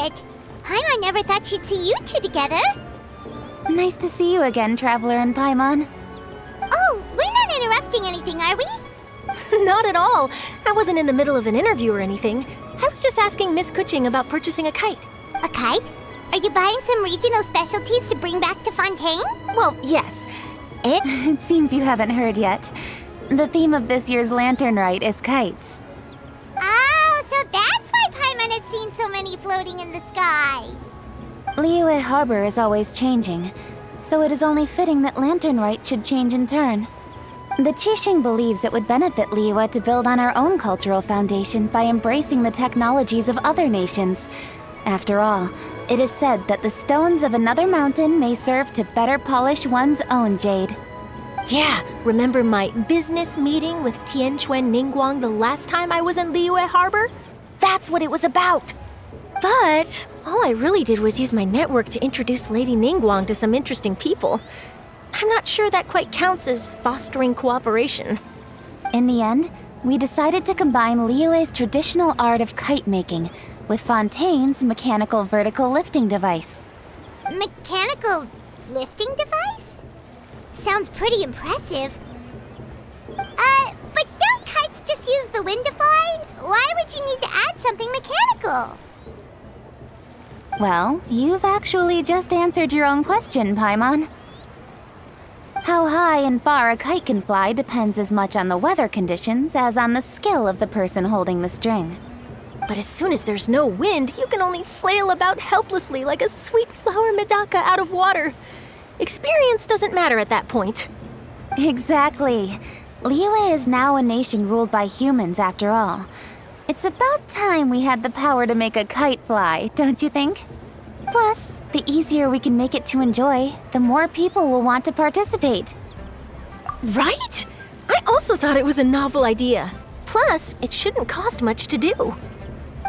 it. Paimon never thought she'd see you two together. Nice to see you again, Traveler and Paimon. Oh, we're not interrupting anything, are we? Not at all. I wasn't in the middle of an interview or anything. I was just asking Miss Keqing about purchasing a kite. A kite? Are you buying some regional specialties to bring back to Fontaine? Well, yes. It seems you haven't heard yet. The theme of this year's lantern rite is kites. Oh, so that's why Paimon has seen so many floating in the sky. Liyue Harbor is always changing, so it is only fitting that lantern rite should change in turn. The Keqing believes it would benefit Liyue to build on our own cultural foundation by embracing the technologies of other nations. After all, it is said that the stones of another mountain may serve to better polish one's own jade. Yeah, remember my business meeting with Tianquan Ningguang the last time I was in Liyue Harbor? That's what it was about. But all I really did was use my network to introduce Lady Ningguang to some interesting people. I'm not sure that quite counts as fostering cooperation. In the end, we decided to combine Liyue's traditional art of kite making with Fontaine's mechanical vertical lifting device. Mechanical lifting device? Sounds pretty impressive. But don't kites just use the wind to fly? Why would you need to add something mechanical? Well, you've actually just answered your own question, Paimon. How high and far a kite can fly depends as much on the weather conditions as on the skill of the person holding the string. But as soon as there's no wind, you can only flail about helplessly like a sweet flower medaka out of water. Experience doesn't matter at that point. Exactly. Liyue is now a nation ruled by humans after all. It's about time we had the power to make a kite fly, don't you think? Plus, the easier we can make it to enjoy, the more people will want to participate. Right? I also thought it was a novel idea. Plus, it shouldn't cost much to do.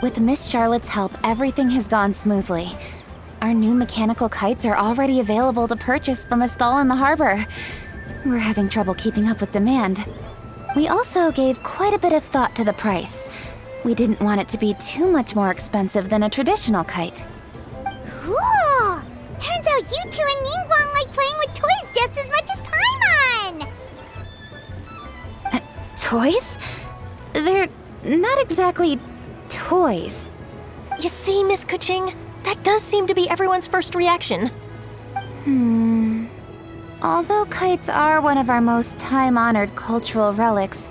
With Miss Charlotte's help, everything has gone smoothly. Our new mechanical kites are already available to purchase from a stall in the harbor. We're having trouble keeping up with demand. We also gave quite a bit of thought to the price. We didn't want it to be too much more expensive than a traditional kite. Cool! Turns out you two and Ningguang like playing with toys just as much as Paimon! Toys? They're not exactly toys. You see, Miss Keqing? That does seem to be everyone's first reaction. Although kites are one of our most time-honored cultural relics,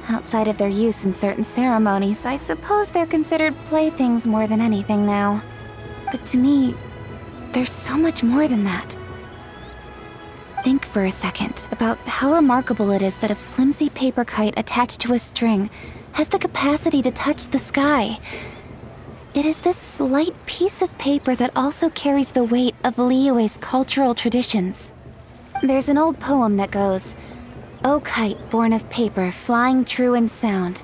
outside of their use in certain ceremonies, I suppose they're considered playthings more than anything now. But to me, there's so much more than that. Think for a second about how remarkable it is that a flimsy paper kite attached to a string has the capacity to touch the sky. It is this slight piece of paper that also carries the weight of Liyue's cultural traditions. There's an old poem that goes, "O kite born of paper, flying true and sound,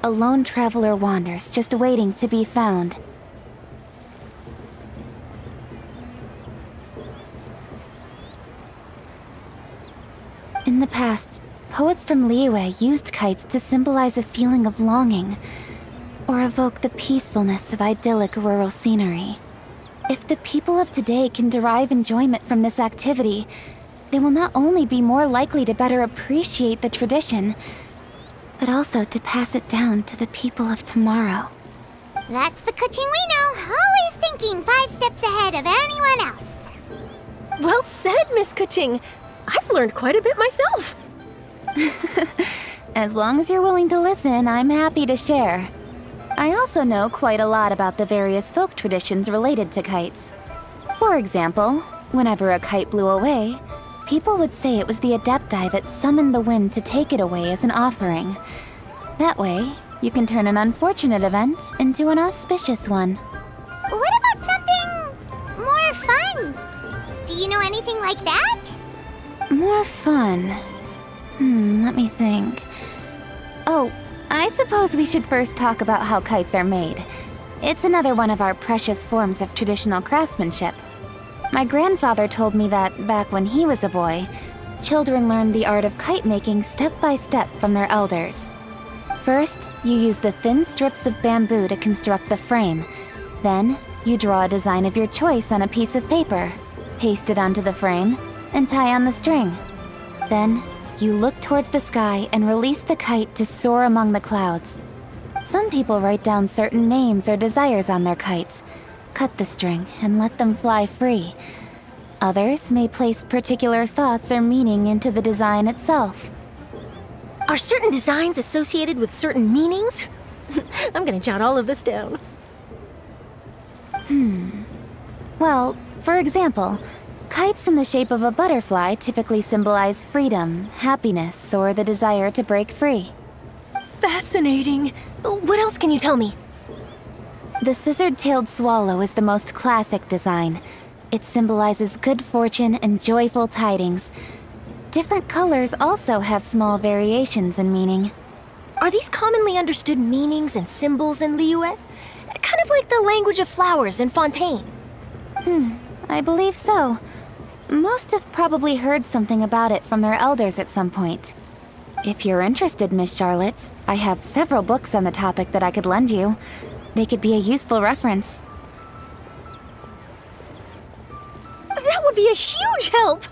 a lone traveler wanders, just waiting to be found." In the past, poets from Liyue used kites to symbolize a feeling of longing, or evoke the peacefulness of idyllic rural scenery. If the people of today can derive enjoyment from this activity, they will not only be more likely to better appreciate the tradition, but also to pass it down to the people of tomorrow. That's the Keqing we know, always thinking 5 steps ahead of anyone else. Well said, Miss Keqing. I've learned quite a bit myself. As long as you're willing to listen, I'm happy to share. I also know quite a lot about the various folk traditions related to kites. For example, whenever a kite blew away, people would say it was the Adepti that summoned the wind to take it away as an offering. That way, you can turn an unfortunate event into an auspicious one. What about something more fun? Do you know anything like that? More fun? Let me think. Oh, I suppose we should first talk about how kites are made. It's another one of our precious forms of traditional craftsmanship. My grandfather told me that, back when he was a boy, children learned the art of kite making step by step from their elders. First, you use the thin strips of bamboo to construct the frame. Then, You draw a design of your choice on a piece of paper, paste it onto the frame, and tie on the string. Then, you look towards the sky and release the kite to soar among the clouds. Some people write down certain names or desires on their kites, cut the string, and let them fly free. Others may place particular thoughts or meaning into the design itself. Are certain designs associated with certain meanings? I'm gonna jot all of this down. Well, for example, kites in the shape of a butterfly typically symbolize freedom, happiness, or the desire to break free. Fascinating. What else can you tell me? The scissored-tailed swallow is the most classic design. It symbolizes good fortune and joyful tidings. Different colors also have small variations in meaning. Are these commonly understood meanings and symbols in Liyue? Kind of like the language of flowers in Fontaine. I believe so. Most have probably heard something about it from their elders at some point. If you're interested, Miss Charlotte, I have several books on the topic that I could lend you. They could be a useful reference. That would be a huge help!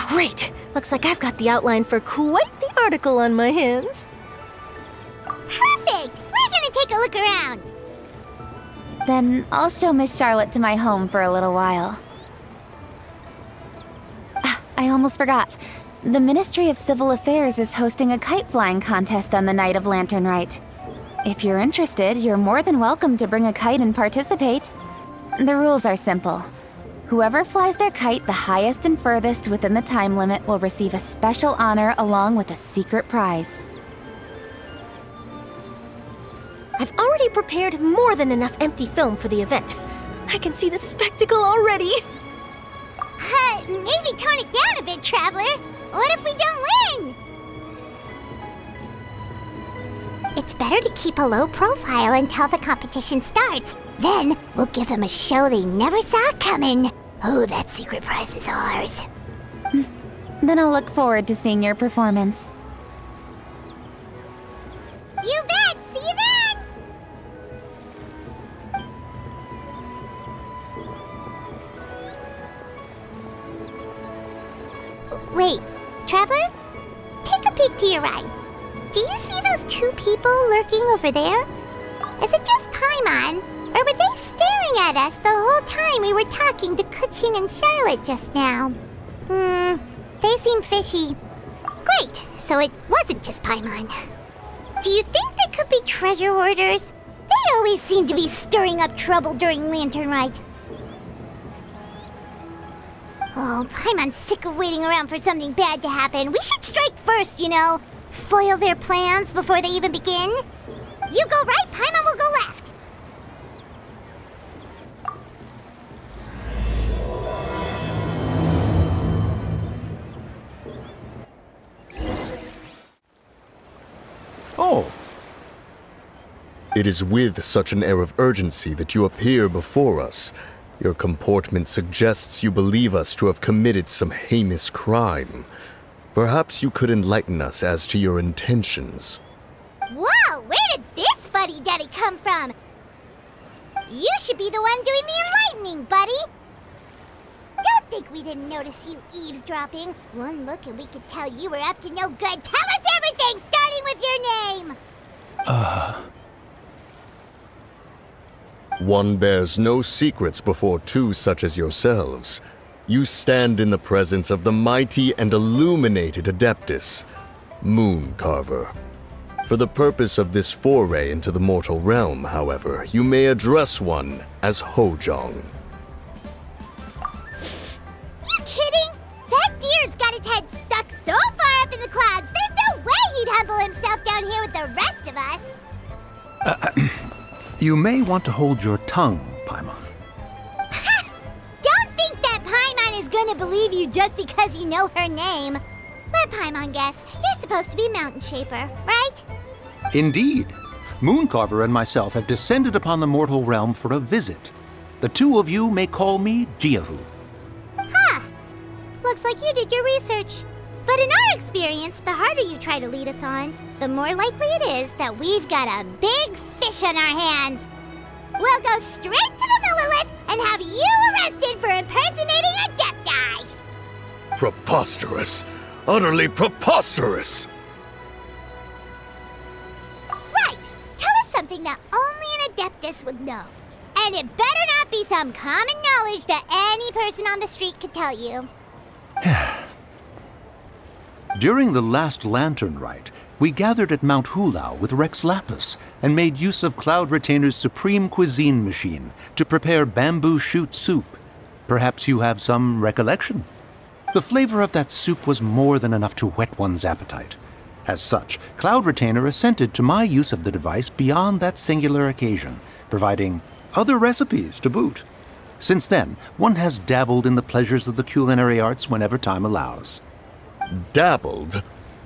Great! Looks like I've got the outline for quite the article on my hands. Perfect! We're gonna take a look around. Then I'll show Miss Charlotte to my home for a little while. I almost forgot. The Ministry of Civil Affairs is hosting a kite flying contest on the night of Lantern Rite. If you're interested, you're more than welcome to bring a kite and participate. The rules are simple. Whoever flies their kite the highest and furthest within the time limit will receive a special honor along with a secret prize. I've already prepared more than enough empty film for the event. I can see the spectacle already. Maybe tone it down a bit, Traveler. What if we don't win? It's better to keep a low profile until the competition starts. Then we'll give them a show they never saw coming. Oh, that secret prize is ours. Then I'll look forward to seeing your performance. You bet! See you then! Wait, Traveler? Take a peek to your right. Do you see those two people lurking over there? Is it just Paimon? Or were they staring at us the whole time we were talking to Keqing and Charlotte just now? They seem fishy. Great, so it wasn't just Paimon. Do you think they could be treasure hoarders? They always seem to be stirring up trouble during Lantern Rite. Oh, Paimon's sick of waiting around for something bad to happen. We should strike first, you know. Foil their plans before they even begin. You go right, Paimon will go left. Oh. It is with such an air of urgency that you appear before us. Your comportment suggests you believe us to have committed some heinous crime. Perhaps you could enlighten us as to your intentions. Whoa, where did this fuddy-duddy come from? You should be the one doing the enlightening, buddy. Don't think we didn't notice you eavesdropping. One look and we could tell you were up to no good. Tell us everything, starting with your name. One bears no secrets before two such as yourselves. You stand in the presence of the mighty and illuminated Adeptus, Moon Carver. For the purpose of this foray into the mortal realm, however, you may address one as Hojong. You kidding? That deer's got his head stuck so far up in the clouds, there's no way he'd humble himself down here with the rest of us. You may want to hold your tongue, Paimon. Don't think that Paimon is gonna believe you just because you know her name. Let Paimon guess. You're supposed to be Mountain Shaper, right? Indeed. Mooncarver and myself have descended upon the mortal realm for a visit. The two of you may call me Jiahu. Looks like you did your research. But in our experience, the harder you try to lead us on, the more likely it is that we've got a big fish on our hands. we'll go straight to the Millilith and have you arrested for impersonating a Adepti! Preposterous! Utterly preposterous! Right! Tell us something that only an Adeptus would know. And it better not be some common knowledge that any person on the street could tell you. During the last lantern rite, we gathered at Mount Hulao with Rex Lapis and made use of Cloud Retainer's supreme cuisine machine to prepare bamboo shoot soup. Perhaps you have some recollection? The flavor of that soup was more than enough to whet one's appetite. As such, Cloud Retainer assented to my use of the device beyond that singular occasion, providing other recipes to boot. Since then, one has dabbled in the pleasures of the culinary arts whenever time allows. Dabbled?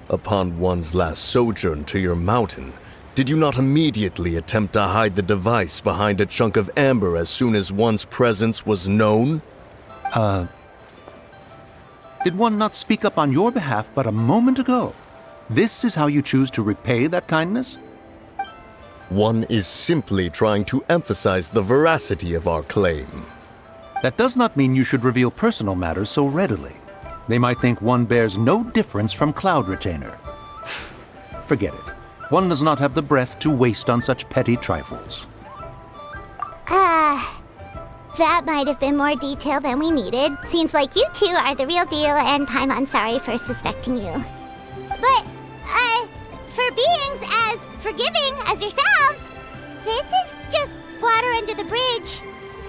Upon one's last sojourn to your mountain, did you not immediately attempt to hide the device behind a chunk of amber as soon as one's presence was known? Did one not speak up on your behalf but a moment ago? This is how you choose to repay that kindness? One is simply trying to emphasize the veracity of our claim. That does not mean you should reveal personal matters so readily. They might think one bears no difference from Cloud Retainer. Forget it. One does not have the breath to waste on such petty trifles. That might have been more detail than we needed. Seems like you two are the real deal, and Paimon sorry for suspecting you. But, for beings as forgiving as yourselves, this is just water under the bridge,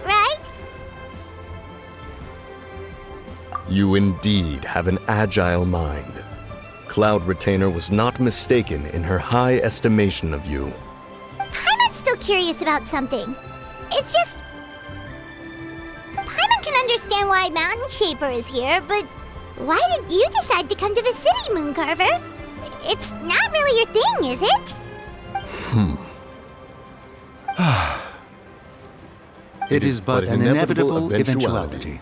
right? You indeed have an agile mind. Cloud Retainer was not mistaken in her high estimation of you. Paimon's still curious about something. It's just... Paimon can understand why Mountain Shaper is here, but why did you decide to come to the city, Mooncarver? It's not really your thing, is it? It is but an inevitable eventuality.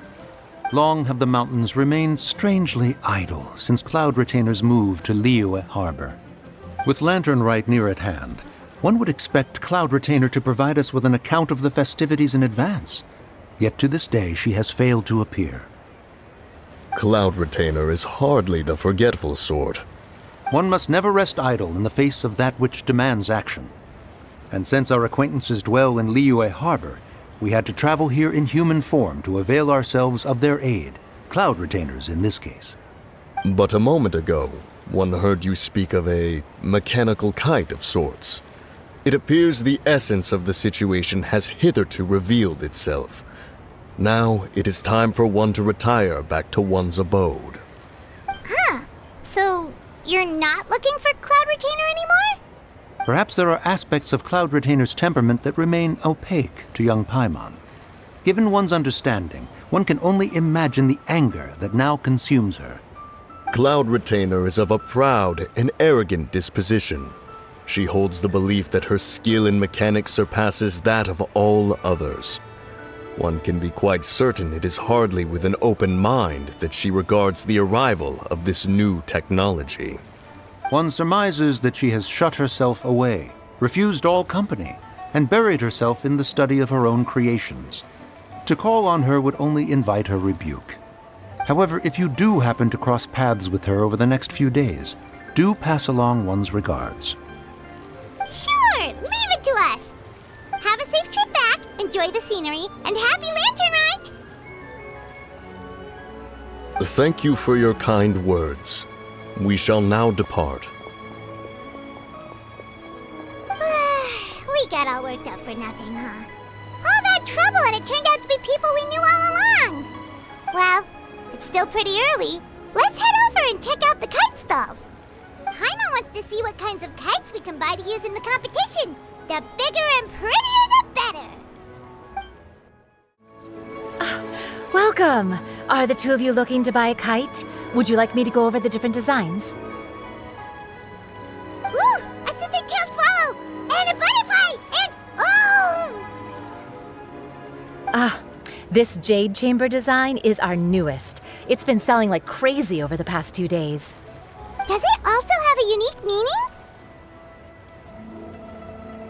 Long have the mountains remained strangely idle since Cloud Retainer's move to Liyue Harbor. With Lantern Rite near at hand, one would expect Cloud Retainer to provide us with an account of the festivities in advance. Yet to this day she has failed to appear. Cloud Retainer is hardly the forgetful sort. One must never rest idle in the face of that which demands action. And since our acquaintances dwell in Liyue Harbor, we had to travel here in human form to avail ourselves of their aid, Cloud Retainers in this case. But a moment ago, one heard you speak of a mechanical kite of sorts. It appears the essence of the situation has hitherto revealed itself. Now it is time for one to retire back to one's abode. So, you're not looking for Cloud Retainer anymore? Perhaps there are aspects of Cloud Retainer's temperament that remain opaque to young Paimon. Given one's understanding, one can only imagine the anger that now consumes her. Cloud Retainer is of a proud and arrogant disposition. She holds the belief that her skill in mechanics surpasses that of all others. One can be quite certain it is hardly with an open mind that she regards the arrival of this new technology. One surmises that she has shut herself away, refused all company, and buried herself in the study of her own creations. To call on her would only invite her rebuke. However, if you do happen to cross paths with her over the next few days, do pass along one's regards. Sure, leave it to us. Have a safe trip back, enjoy the scenery, and happy Lantern Rite! Thank you for your kind words. We shall now depart. We got all worked up for nothing, huh? All that trouble and it turned out to be people we knew all along! Well, it's still pretty early. Let's head over and check out the kite stalls. Paimon wants to see what kinds of kites we can buy to use in the competition. The bigger and prettier, the better. Welcome! Are the two of you looking to buy a kite? Would you like me to go over the different designs? Ooh, a scissor kill swallow! And a butterfly! And oh! This jade chamber design is our newest. It's been selling like crazy over the past 2 days. Does it also have a unique meaning?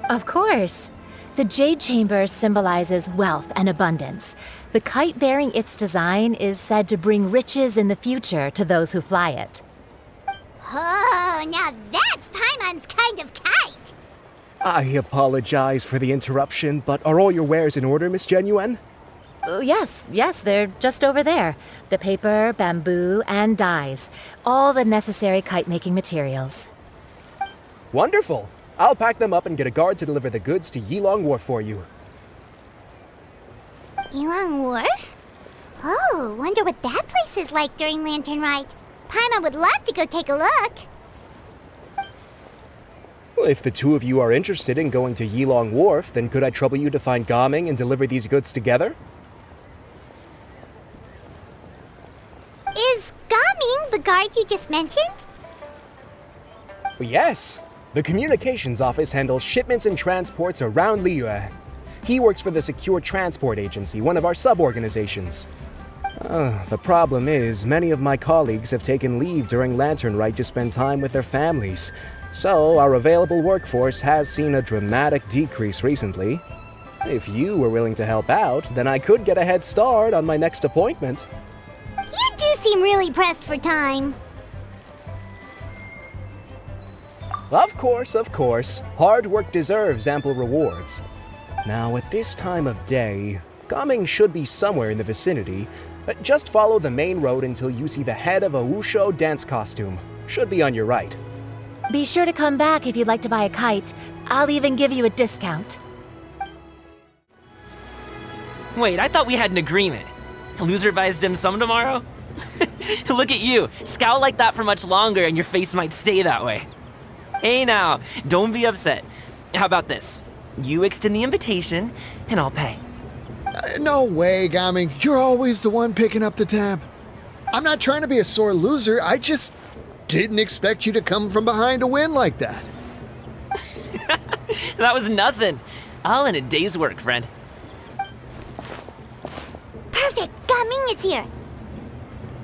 Of course. The Jade Chamber symbolizes wealth and abundance. The kite bearing its design is said to bring riches in the future to those who fly it. Oh, now that's Paimon's kind of kite! I apologize for the interruption, but are all your wares in order, Miss Xianyun? Yes, they're just over there. The paper, bamboo, and dyes. All the necessary kite-making materials. Wonderful! I'll pack them up and get a guard to deliver the goods to Yilong Wharf for you. Yilong Wharf? Oh, wonder what that place is like during Lantern Rite. Paimon would love to go take a look. Well, if the two of you are interested in going to Yilong Wharf, then could I trouble you to find Gaming and deliver these goods together? Is Gaming the guard you just mentioned? Well, yes. The communications office handles shipments and transports around Liyue. He works for the Secure Transport Agency, one of our sub-organizations. The problem is, many of my colleagues have taken leave during Lantern Rite to spend time with their families. So, our available workforce has seen a dramatic decrease recently. If you were willing to help out, then I could get a head start on my next appointment. You do seem really pressed for time. Of course. Hard work deserves ample rewards. Now, at this time of day, Gaming should be somewhere in the vicinity. Just follow the main road until you see the head of a Wushu dance costume. Should be on your right. Be sure to come back if you'd like to buy a kite. I'll even give you a discount. Wait, I thought we had an agreement. Loser buys dim sum tomorrow? Look at you, scowl like that for much longer and your face might stay that way. Hey now, don't be upset. How about this? You extend the invitation, and I'll pay. No way, Gaming. You're always the one picking up the tab. I'm not trying to be a sore loser. I just didn't expect you to come from behind to win like that. That was nothing. All in a day's work, friend. Perfect, Gaming is here.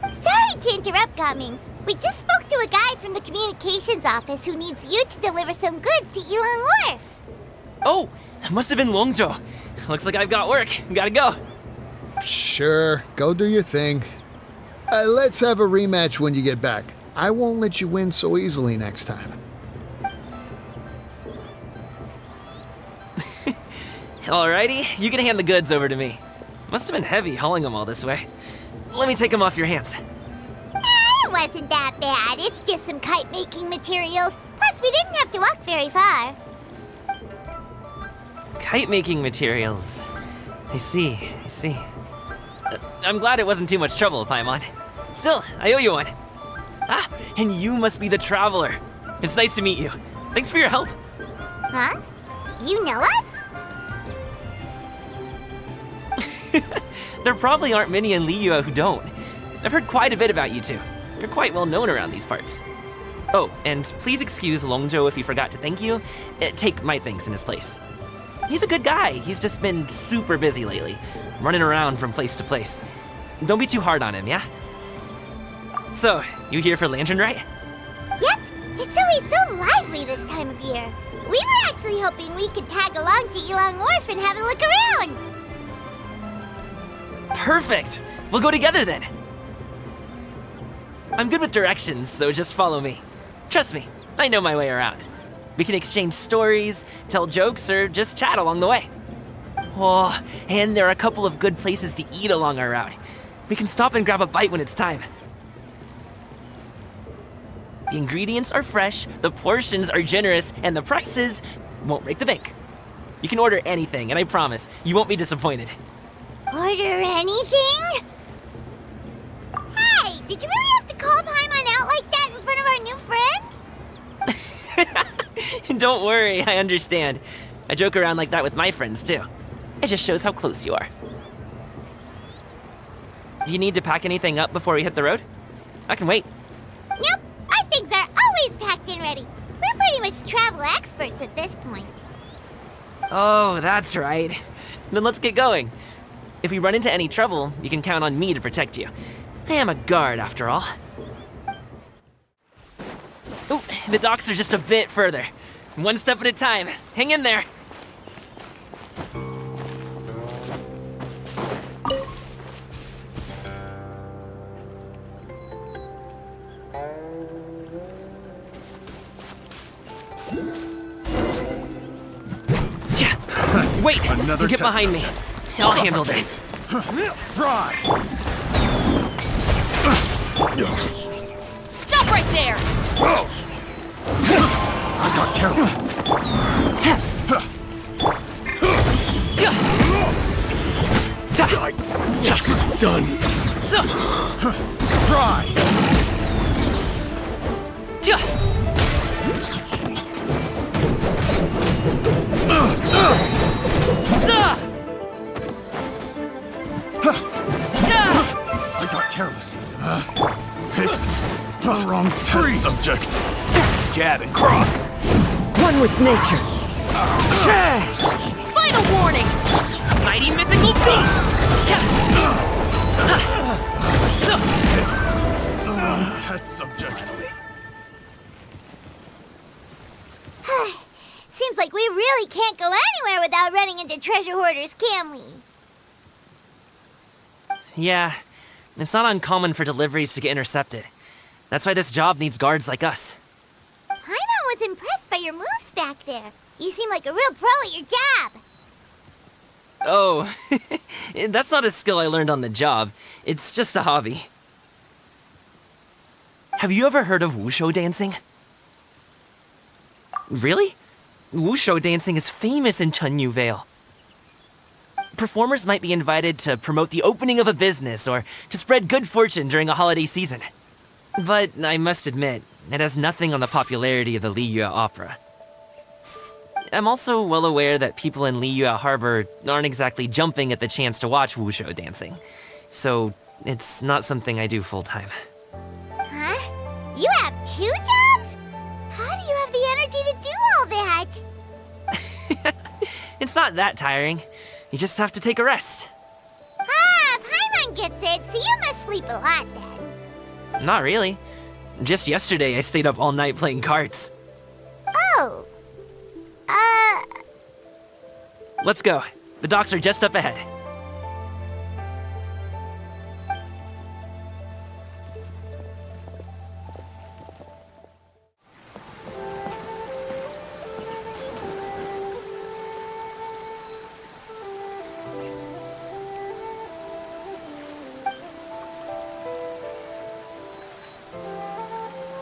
Sorry to interrupt, Gaming. We just spoke to a guy from the communications office who needs you to deliver some goods to Yilong Wharf. Oh, that must have been Longzhou. Looks like I've got work. Gotta go. Sure, go do your thing. Let's have a rematch when you get back. I won't let you win so easily next time. Alrighty, you can hand the goods over to me. Must have been heavy hauling them all this way. Let me take them off your hands. It wasn't that bad. It's just some kite-making materials. Plus, we didn't have to walk very far. Kite-making materials. I see. I'm glad it wasn't too much trouble, Paimon. Still, I owe you one. Ah, and you must be the traveler. It's nice to meet you. Thanks for your help. Huh? You know us? There probably aren't many in Liyue who don't. I've heard quite a bit about you two. You're quite well known around these parts. Oh, and please excuse Longzhou if he forgot to thank you. Take my thanks in his place. He's a good guy. He's just been super busy lately, running around from place to place. Don't be too hard on him, yeah? So, you here for Lantern Rite? Yep. It's always so lively this time of year. We were actually hoping we could tag along to Yilong Wharf and have a look around. Perfect! We'll go together then. I'm good with directions, so just follow me. Trust me, I know my way around. We can exchange stories, tell jokes, or just chat along the way. Oh, and there are a couple of good places to eat along our route. We can stop and grab a bite when it's time. The ingredients are fresh, the portions are generous, and the prices won't break the bank. You can order anything, and I promise, you won't be disappointed. Order anything? Hey, did you really have to call Paimon out like that in front of our new friend? Don't worry, I understand. I joke around like that with my friends, too. It just shows how close you are. Do you need to pack anything up before we hit the road? I can wait. Nope, our things are always packed and ready. We're pretty much travel experts at this point. Oh, that's right. Then let's get going. If we run into any trouble, you can count on me to protect you. I am a guard, after all. Oh, the docks are just a bit further. One step at a time. Hang in there. Wait! Another Get test behind me. I'll handle this. Fry! Stop right there! I got careful. Yes, it's done. Fry! I got careless. Picked the wrong test subject. Jab and cross. One with nature. Final warning! Mighty mythical beast! The wrong test subject. Seems like we really can't go anywhere without running into treasure hoarders, can we? Yeah, it's not uncommon for deliveries to get intercepted. That's why this job needs guards like us. Paimon was impressed by your moves back there. You seem like a real pro at your job. Oh, that's not a skill I learned on the job. It's just a hobby. Have you ever heard of wushu dancing? Really? Wushu dancing is famous in Chunyu Vale. Performers might be invited to promote the opening of a business or to spread good fortune during a holiday season. But I must admit, it has nothing on the popularity of the Liyue Opera. I'm also well aware that people in Liyue Harbor aren't exactly jumping at the chance to watch wushu dancing. So, it's not something I do full-time. Huh? You have 2 jobs? How do you have the energy to do all that? It's not that tiring. You just have to take a rest. Ah, Paimon gets it, so you must sleep a lot then. Not really. Just yesterday, I stayed up all night playing cards. Oh. Let's go. The docks are just up ahead.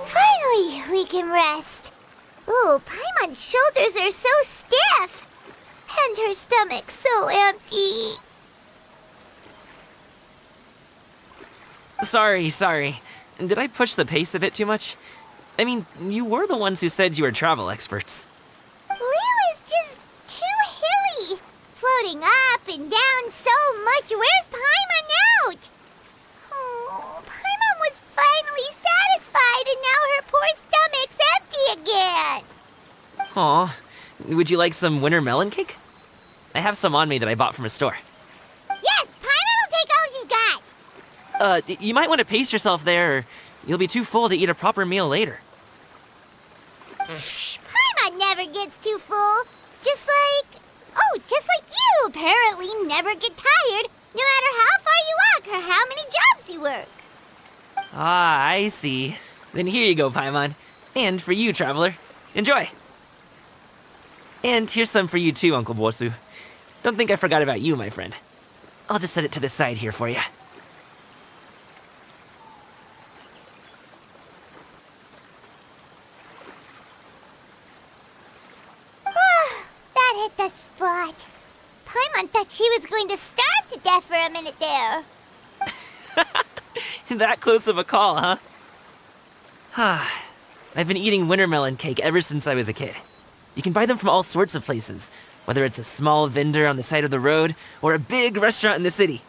Finally, we can rest. Ooh, Paimon's shoulders are so stiff. And her stomach so empty. Sorry. Did I push the pace a bit too much? I mean, you were the ones who said you were travel experts. Liyue is just too hilly. Floating up and down so much. Where's Paimon out? Oh, Paimon was finally satisfied and now her poor stomach's empty again. Aw, would you like some winter melon cake? I have some on me that I bought from a store. Yes, Paimon will take all you got. You might want to pace yourself there, or you'll be too full to eat a proper meal later. Paimon never gets too full. Just like you apparently never get tired, no matter how far you walk or how many jobs you work. Ah, I see. Then here you go, Paimon. And for you, traveler. Enjoy. And here's some for you too, Uncle Bosu. Don't think I forgot about you, my friend. I'll just set it to the side here for you. That hit the spot. Paimon thought she was going to starve to death for a minute there. That close of a call, huh? I've been eating winter melon cake ever since I was a kid. You can buy them from all sorts of places, whether it's a small vendor on the side of the road or a big restaurant in the city.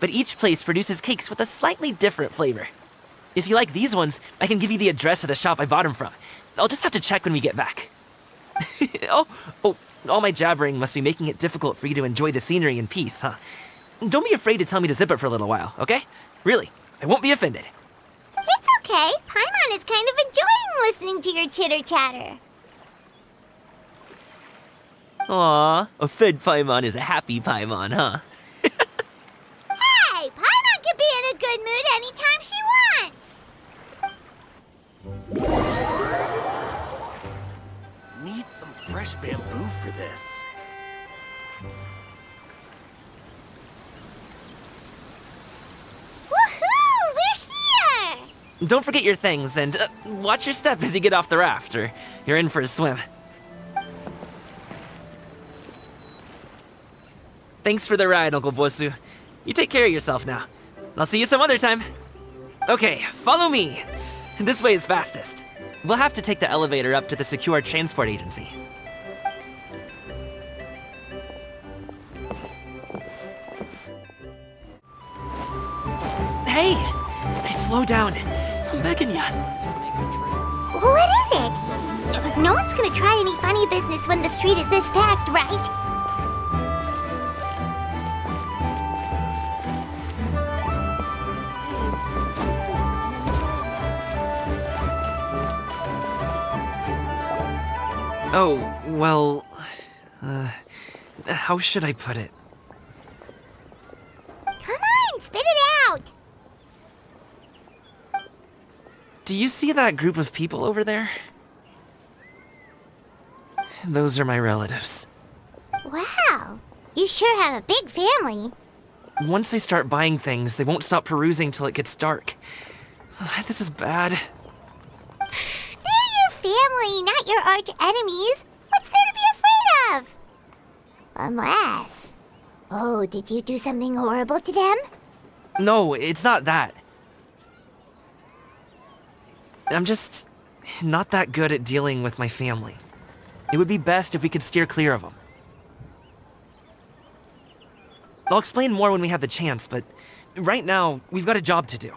But each place produces cakes with a slightly different flavor. If you like these ones, I can give you the address of the shop I bought them from. I'll just have to check when we get back. Oh, all my jabbering must be making it difficult for you to enjoy the scenery in peace, huh? Don't be afraid to tell me to zip it for a little while, okay? Really, I won't be offended. It's okay. Paimon is kind of enjoying listening to your chitter-chatter. Aw, a fed Paimon is a happy Paimon, huh? Hey, Paimon can be in a good mood anytime she wants. fresh bamboo for this. Woohoo! We're here! Don't forget your things, and watch your step as you get off the raft, or you're in for a swim. Thanks for the ride, Uncle Bosu. You take care of yourself now. I'll see you some other time. Okay, follow me. This way is fastest. We'll have to take the elevator up to the secure transport agency. Hey! Hey, slow down. I'm begging ya. What is it? No one's gonna try any funny business when the street is this packed, right? Oh, well... how should I put it? Come on, spit it out! Do you see that group of people over there? Those are my relatives. Wow, you sure have a big family. Once they start buying things, they won't stop perusing till it gets dark. This is bad. They're your family, not your arch enemies. What's there to be afraid of? Unless... Oh, did you do something horrible to them? No, it's not that. I'm just not that good at dealing with my family. It would be best if we could steer clear of them. I'll explain more when we have the chance, but right now, we've got a job to do.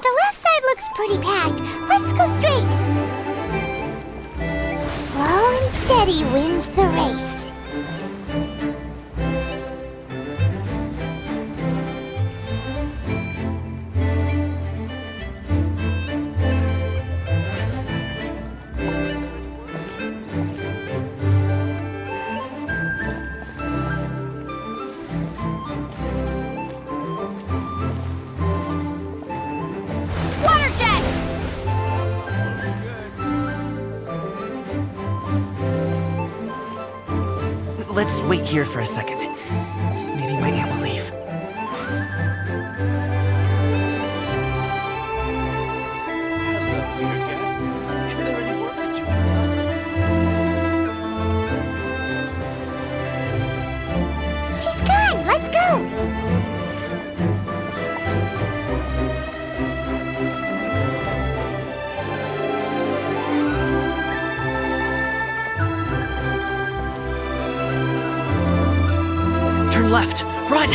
The left side looks pretty packed. Let's go straight. Slow and steady wins the race. Let's wait here for a second. Maybe my aunt will leave. Hello, dear guests. Is there any work that you want done? She's gone. Let's go. Turn left. Run!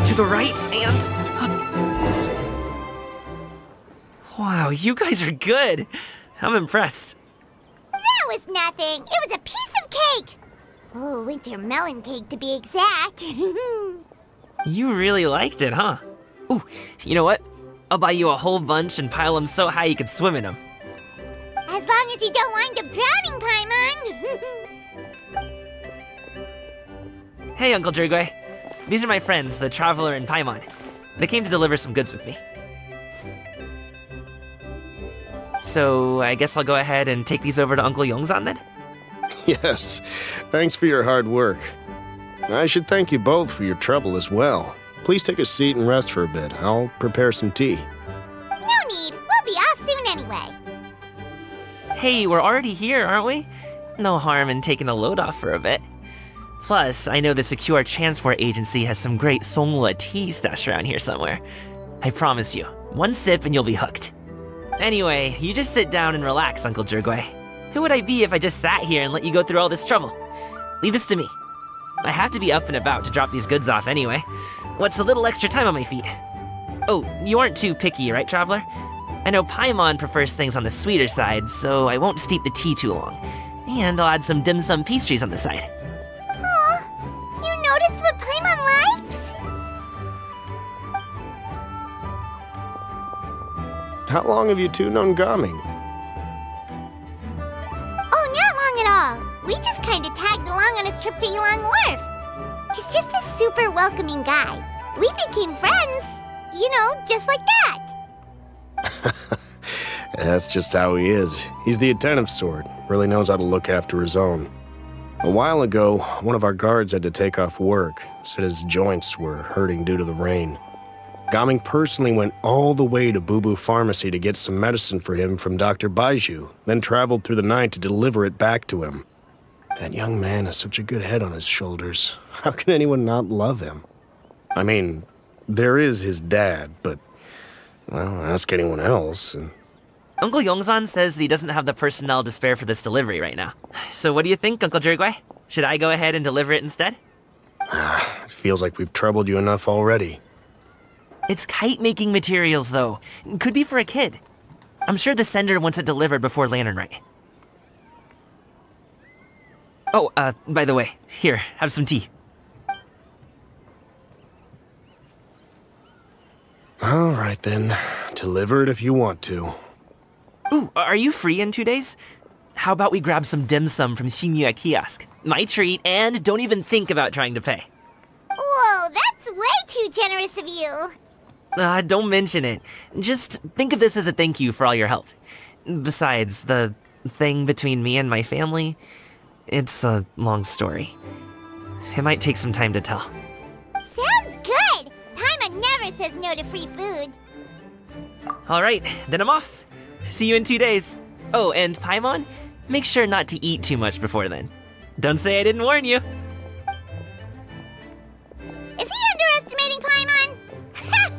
To the right and... Wow, you guys are good. I'm impressed. That was nothing. It was a piece of cake. Oh, winter melon cake to be exact. You really liked it, huh? Ooh, you know what? I'll buy you a whole bunch and pile them so high you could swim in them. As long as you don't wind up drowning, Paimon. Hey, Uncle Jirgwe. These are my friends, the Traveler and Paimon. They came to deliver some goods with me. So, I guess I'll go ahead and take these over to Uncle Yongzan then? Yes, thanks for your hard work. I should thank you both for your trouble as well. Please take a seat and rest for a bit. I'll prepare some tea. No need. We'll be off soon anyway. Hey, we're already here, aren't we? No harm in taking a load off for a bit. Plus, I know the Secure Transport Agency has some great Songhua tea stashed around here somewhere. I promise you, one sip and you'll be hooked. Anyway, you just sit down and relax, Uncle Jirgwe. Who would I be if I just sat here and let you go through all this trouble? Leave this to me. I have to be up and about to drop these goods off anyway. What's a little extra time on my feet? Oh, you aren't too picky, right, Traveler? I know Paimon prefers things on the sweeter side, so I won't steep the tea too long. And I'll add some dim sum pastries on the side. Aw, you noticed what Paimon likes? How long have you two known Gaming? Oh, not long at all. We just kind of tagged along on his trip to Yilong Wharf. He's just a super welcoming guy. We became friends. you know, just like that. That's just how he is. He's the attentive sort, really knows how to look after his own. A while ago, one of our guards had to take off work, said his joints were hurting due to the rain. Gaming personally went all the way to Boo Boo Pharmacy to get some medicine for him from Dr. Baiju, then traveled through the night to deliver it back to him. That young man has such a good head on his shoulders. How can anyone not love him? I mean, there is his dad, but, well, ask anyone else, and... Uncle Yongzan says he doesn't have the personnel to spare for this delivery right now. So what do you think, Uncle Zhigui? Should I go ahead and deliver it instead? It feels like we've troubled you enough already. It's kite-making materials, though. Could be for a kid. I'm sure the sender wants it delivered before Lantern Rite. Oh, by the way, here, have some tea. All right, then. Deliver it if you want to. Ooh, are you free in 2 days? How about we grab some dim sum from Xianyun kiosk? My treat, and don't even think about trying to pay. Whoa, that's way too generous of you. Don't mention it. Just think of this as a thank you for all your help. Besides, the thing between me and my family, it's a long story. It might take some time to tell. Sounds good. Paimon never says no to free food. All right, then I'm off. See you in 2 days. Oh, and Paimon, make sure not to eat too much before then. Don't say I didn't warn you. Is he underestimating Paimon? Ha!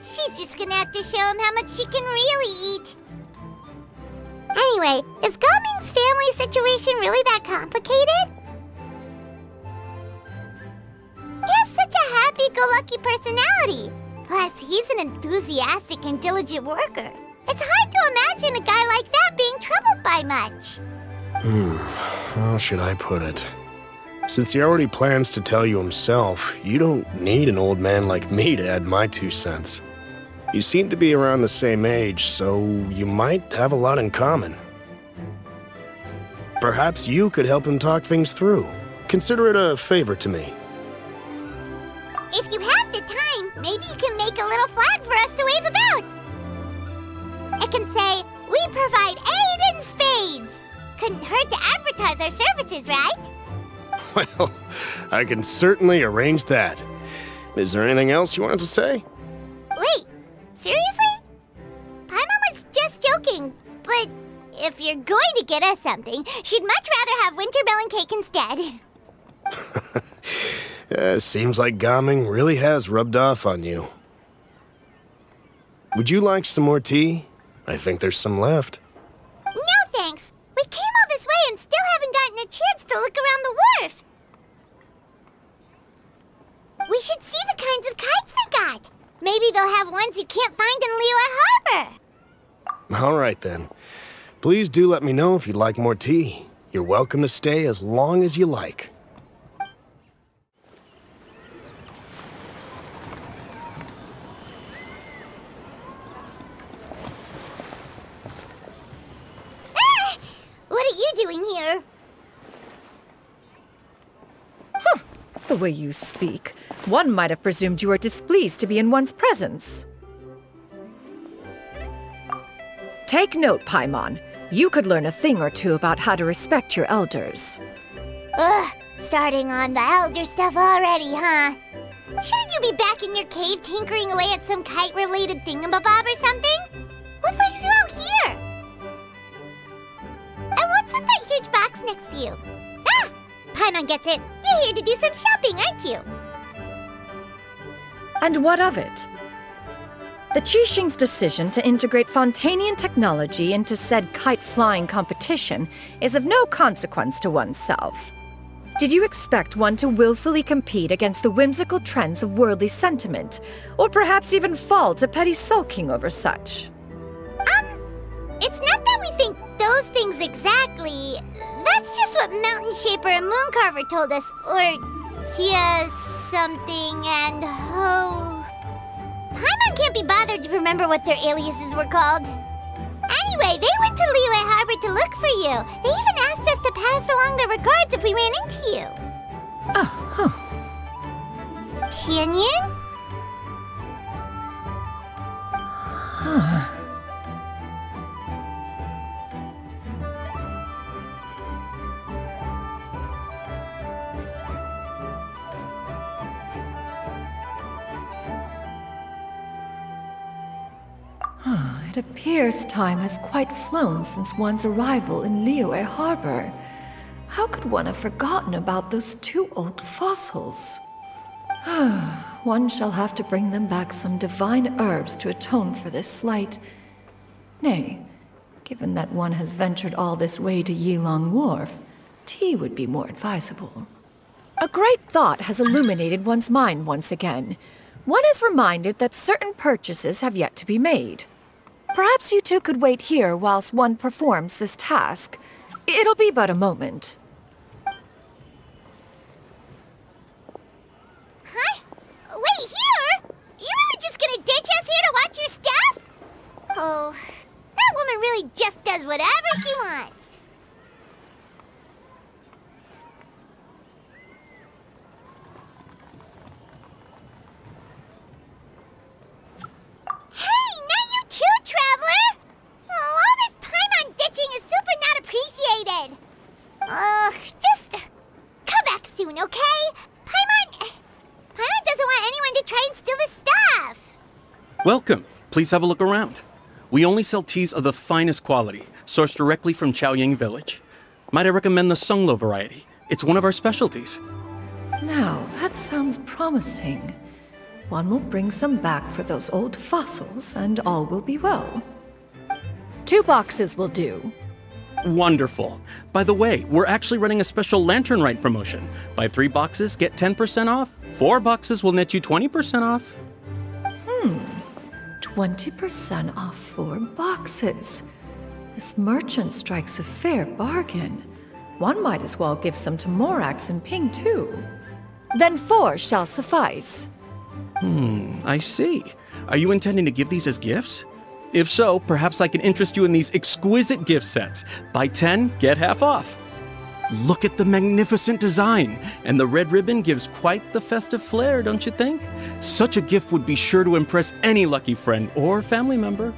She's just gonna have to show him how much she can really eat. Anyway, is Gaming's family situation really that complicated? He has such a happy-go-lucky personality. Plus, he's an enthusiastic and diligent worker. It's hard to imagine a guy like that being troubled by much. How should I put it? Since he already plans to tell you himself, you don't need an old man like me to add my 2 cents. You seem to be around the same age, so you might have a lot in common. Perhaps you could help him talk things through. Consider it a favor to me. If you have the time, maybe you can make a little flag for us to wave about. It can say, "We provide aid in spades." Couldn't hurt to advertise our services, right? Well, I can certainly arrange that. Is there anything else you wanted to say? Wait, seriously? Paimon was just joking, but if you're going to get us something, she'd much rather have winter melon cake instead. Seems like Gaming really has rubbed off on you. Would you like some more tea? I think there's some left. No thanks. We came all this way and still haven't gotten a chance to look around the wharf. We should see the kinds of kites they got. Maybe they'll have ones you can't find in Liyue Harbor. All right, then. Please do let me know if you'd like more tea. You're welcome to stay as long as you like. What are you doing here? The way you speak, one might have presumed you were displeased to be in one's presence. Take note, Paimon. You could learn a thing or two about how to respect your elders. Ugh, starting on the elder stuff already, huh? Shouldn't you be back in your cave tinkering away at some kite-related thingamabob or something? What brings you out here? And what's with that huge box next to you? Ah! Paimon gets it. You're here to do some shopping, aren't you? And what of it? The Keqing's decision to integrate Fontanian technology into said kite-flying competition is of no consequence to oneself. Did you expect one to willfully compete against the whimsical trends of worldly sentiment, or perhaps even fall to petty sulking over such? It's not that we think those things exactly. That's just what Mountain Shaper and Moon Carver told us, or Tia something and Ho. Paimon can't be bothered to remember what their aliases were called. Anyway, they went to Liyue Harbor to look for you. They even asked us to pass along their regards if we ran into you. Oh, huh. Xianyun? It appears time has quite flown since one's arrival in Liyue Harbor. How could one have forgotten about those two old fossils? One shall have to bring them back some divine herbs to atone for this slight. Nay, given that one has ventured all this way to Yilong Wharf, tea would be more advisable. A great thought has illuminated one's mind once again. One is reminded that certain purchases have yet to be made. Perhaps you two could wait here whilst one performs this task. It'll be but a moment. Huh? Wait, here? You really just gonna ditch us here to watch your stuff? Oh, that woman really just does whatever she wants. Hey, not you too, Traveler! Oh, all this Paimon ditching is super not appreciated. Just come back soon, okay? Paimon doesn't want anyone to try and steal his stuff. Welcome. Please have a look around. We only sell teas of the finest quality, sourced directly from Xianyun village. Might I recommend the Sunglo variety? It's one of our specialties. Now, that sounds promising. One will bring some back for those old fossils, and all will be well. 2 boxes will do. Wonderful. By the way, we're actually running a special lantern rite promotion. Buy 3 boxes, get 10% off. 4 boxes will net you 20% off. 20% off 4 boxes. This merchant strikes a fair bargain. One might as well give some to Morax and Ping too. Then 4 shall suffice. I see. Are you intending to give these as gifts? If so, perhaps I can interest you in these exquisite gift sets. Buy 10, get half off. Look at the magnificent design, and the red ribbon gives quite the festive flair, don't you think? Such a gift would be sure to impress any lucky friend or family member.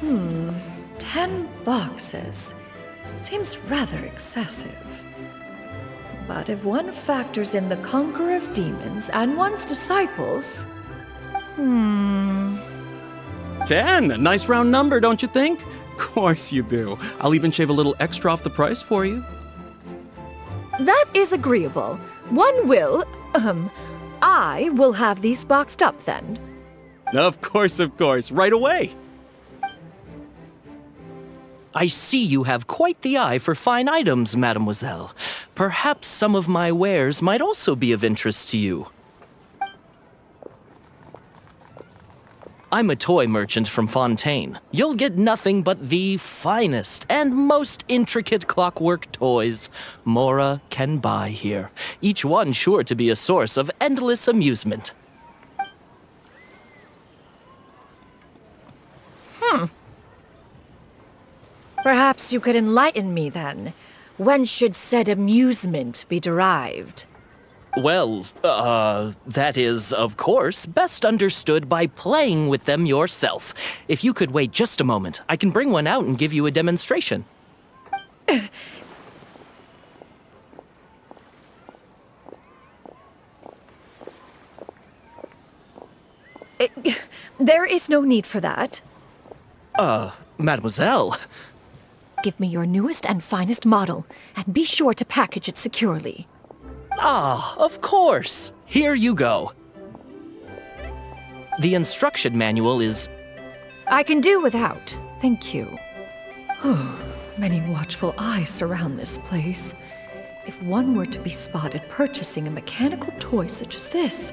10 boxes. Seems rather excessive. But if one factors in the Conqueror of Demons and one's disciples... 10! A nice round number, don't you think? Course you do. I'll even shave a little extra off the price for you. That is agreeable. One will... I will have these boxed up then. Of course, right away. I see you have quite the eye for fine items, mademoiselle. Perhaps some of my wares might also be of interest to you. I'm a toy merchant from Fontaine. You'll get nothing but the finest and most intricate clockwork toys Mora can buy here, each one sure to be a source of endless amusement. Perhaps you could enlighten me then. When should said amusement be derived? Well, that is, of course, best understood by playing with them yourself. If you could wait just a moment, I can bring one out and give you a demonstration. There is no need for that. Mademoiselle. Give me your newest and finest model, and be sure to package it securely. Ah, of course. Here you go. The instruction manual is... I can do without, thank you. Many watchful eyes surround this place. If one were to be spotted purchasing a mechanical toy such as this,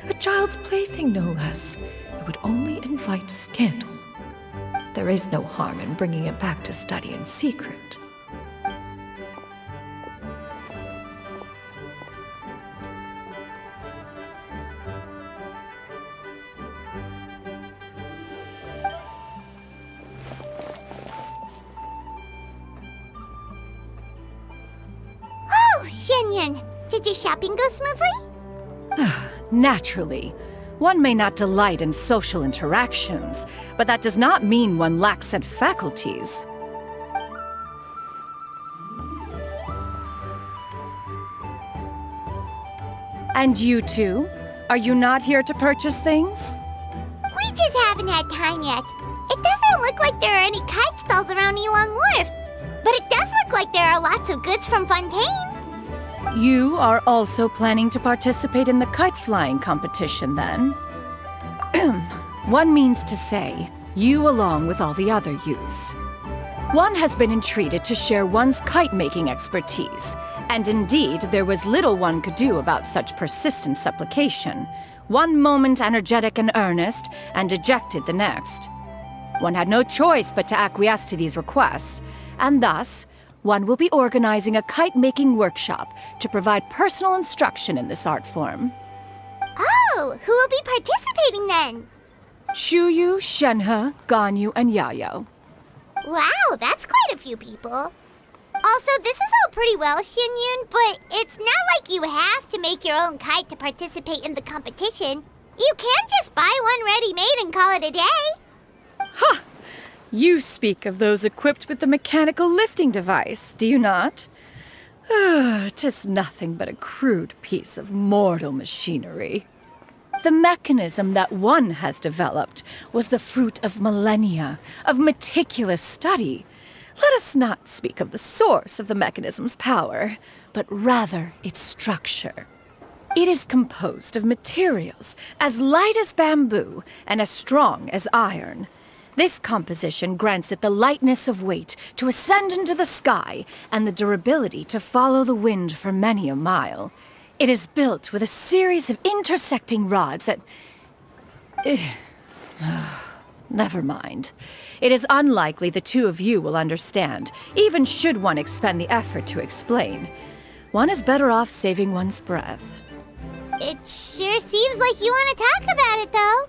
a child's plaything no less, it would only invite scandal. There is no harm in bringing it back to study in secret. Oh, Xianyun, did your shopping go smoothly? Naturally. One may not delight in social interactions, but that does not mean one lacks said faculties. And you two? Are you not here to purchase things? We just haven't had time yet. doesn't look like there are any kite stalls around Yilong Wharf, but it does look like there are lots of goods from Fontaine. You are also planning to participate in the kite flying competition, then? One means to say, you along with all the other youths. One has been entreated to share one's kite-making expertise, and indeed there was little one could do about such persistent supplication. One moment energetic and earnest, and dejected the next. One had no choice but to acquiesce to these requests, and thus, one will be organizing a kite-making workshop to provide personal instruction in this art form. Oh, who will be participating then? Shuyu, Shenhe, Ganyu, and Yayo. Wow, that's quite a few people. Also, this is all pretty well, Xianyun, but it's not like you have to make your own kite to participate in the competition. You can just buy one ready-made and call it a day. Ha! You speak of those equipped with the mechanical lifting device, do you not? 'Tis nothing but a crude piece of mortal machinery. The mechanism that one has developed was the fruit of millennia of meticulous study. Let us not speak of the source of the mechanism's power, but rather its structure. It is composed of materials as light as bamboo and as strong as iron. This composition grants it the lightness of weight to ascend into the sky and the durability to follow the wind for many a mile. It is built with a series of intersecting rods that... Never mind. It is unlikely the two of you will understand, even should one expend the effort to explain. One is better off saving one's breath. It sure seems like you want to talk about it, though.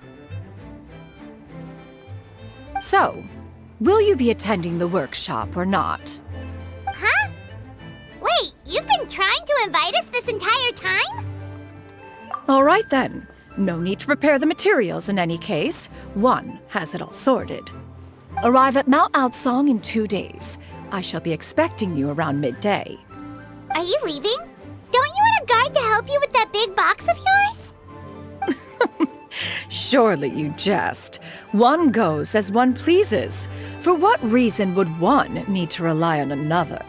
So, will you be attending the workshop or not? Huh? Wait, you've been trying to invite us this entire time? All right then. No need to prepare the materials in any case. One has it all sorted. Arrive at Mount Outsong in 2 days. I shall be expecting you around midday. Are you leaving? Don't you want a guard to help you with that big box of yours? Surely you jest. One goes as one pleases. For what reason would one need to rely on another?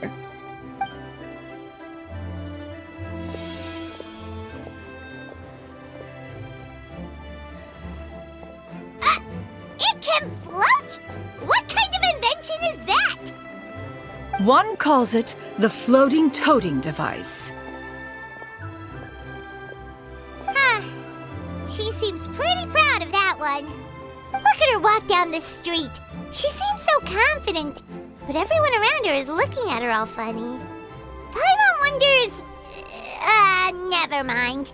It can float? What kind of invention is that? One calls it the floating toting device. Huh. She seems pretty proud of that one. Look at her walk down the street. She seems so confident, but everyone around her is looking at her all funny. Paimon wonders... never mind.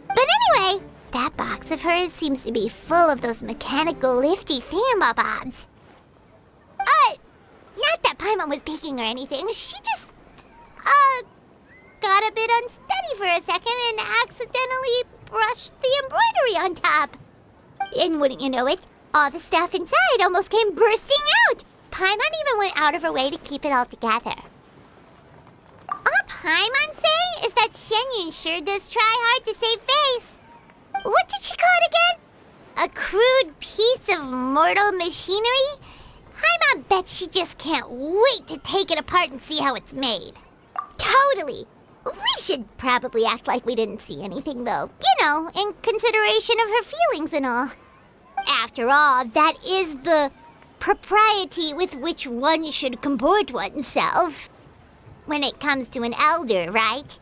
But anyway, that box of hers seems to be full of those mechanical lifty thingamabobs. Not that Paimon was peeking or anything. She just, got a bit unsteady for a second and accidentally brushed the embroidery on top. And wouldn't you know it, all the stuff inside almost came bursting out. Paimon even went out of her way to keep it all together. All Paimon say is that Xianyun sure does try hard to save face. What did she call it again? A crude piece of mortal machinery? Paimon bets she just can't wait to take it apart and see how it's made. Totally. We should probably act like we didn't see anything, though. You know, in consideration of her feelings and all. After all, that is the propriety with which one should comport oneself. When it comes to an elder, right?